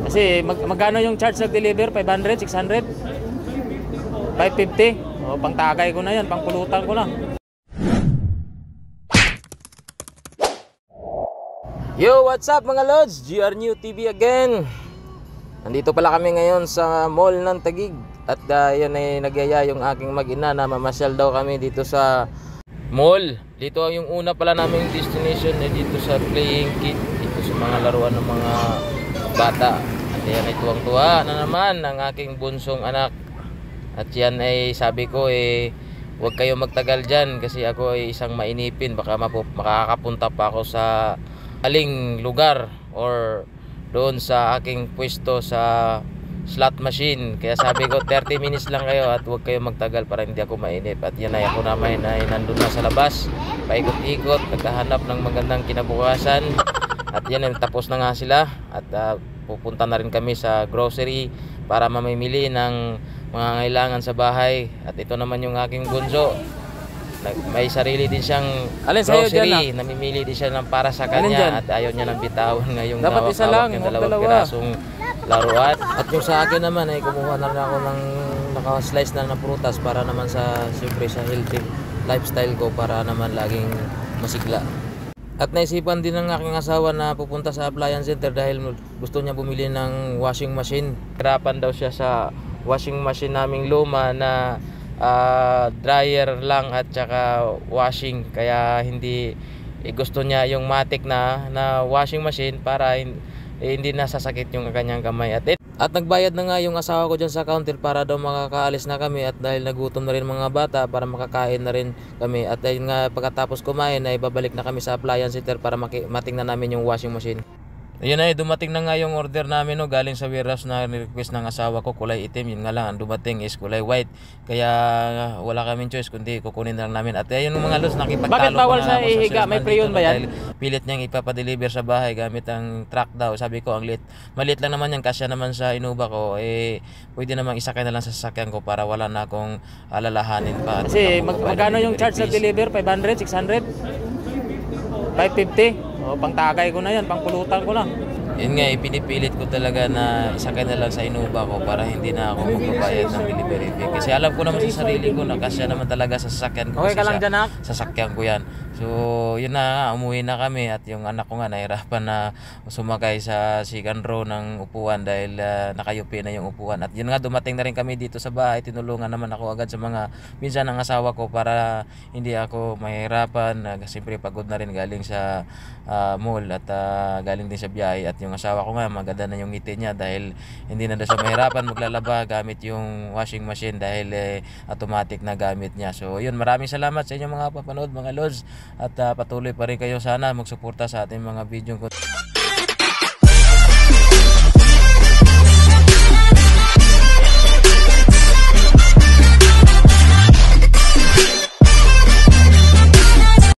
Kasi magkano yung charge nag-deliver? 500, 600? 550? O, pang tagay ko na yan, pang pulutan ko na. Yo, what's up mga lods? GR New TV again. Nandito pala kami ngayon sa mall ng Taguig. At yan ay nagyaya yung aking mag-ina na mamasyal daw kami dito sa mall. Dito yung una pala naming destination ay dito sa playing kit. Dito sa mga laruan ng mga bata. At yan ay tuwang-tuwa na naman ang aking bunsong anak. At yan ay sabi ko huwag kayo magtagal dyan kasi ako ay isang mainipin. Baka makakapunta pa ako sa aling lugar or doon sa aking pwesto sa slot machine. Kaya sabi ko 30 minutes lang kayo at huwag kayo magtagal para hindi ako mainip. At yan ay ako naman ay nandun na sa labas, paikot-ikot, naghahanap ng magandang kinabukasan. At yan ay tapos na nga sila. At pupunta na rin kami sa grocery para mamimili ng mga kailangan sa bahay. At ito naman yung aking bunso. May sarili din siyang grocery, namimili din siya ng para sa kanya at ayaw niya nang bitawan ngayong dapat isa lang, yung dalawang pirasong laruan. At yung sa akin naman ay kumuha na rin ako ng naka-slice na prutas para naman siyempre sa healthy lifestyle ko para naman laging masigla. At naisipan din ng aking asawa na pupunta sa appliance center dahil gusto niya bumili ng washing machine. Hirapan daw siya sa washing machine naming luma na dryer lang at saka washing, kaya hindi gusto niya yung matic na washing machine para hindi nasasakit yung kanyang kamay. At nagbayad na nga yung asawa ko dyan sa counter para daw makakaalis na kami at dahil nagutom na rin mga bata para makakain na rin kami. At ayun nga, pagkatapos kumain ay babalik na kami sa appliance center para matingnan namin yung washing machine. Ayun ay dumating na nga yung order namin galing sa warehouse na request ng asawa ko, kulay itim. Yun nga lang ang dumating is kulay white. Kaya wala kaming choice kundi kukunin na lang namin. At ayun mga lods, nakipagtalo. Bakit bawal sa ihiga? May pre-yun ba yan? Pilit niyang ipapadeliver sa bahay gamit ang truck daw. Sabi ko maliit lang naman yan, kasya naman sa inuba ko. Pwede namang isakay na lang sa sasakyan ko para wala na akong alalahanin pa. Kasi magkano yung charge nag-deliver? 500, 600? 550? O, pang tagay ko na yan, pang pulutan ko na. Yun nga, pinipilit ko talaga na isakay na lang sa inuba ko para hindi na ako magbabayad ng delivery fee. Kasi alam ko naman sa sarili ko na kasya naman talaga sa sasakyan ko. Okay ka lang dyan, Nak? Sasakyan ko yan. So yun na, umuwi na kami at yung anak ko nga nahirapan na sumakay sa second row ng upuan dahil nakayupi na yung upuan. At yun nga, dumating na rin kami dito sa bahay. Tinulungan naman ako agad sa mga minsan ng asawa ko para hindi ako mahirapan. Siyempre pagod na rin galing sa mall at galing din sa biyahe. At yung asawa ko nga maganda na yung ngiti niya dahil hindi na daw siya mahirapan maglalaba gamit yung washing machine dahil automatic na gamit niya. So yun, maraming salamat sa inyo mga papanood mga lods. At patuloy pa rin kayo sana magsuporta sa ating mga video.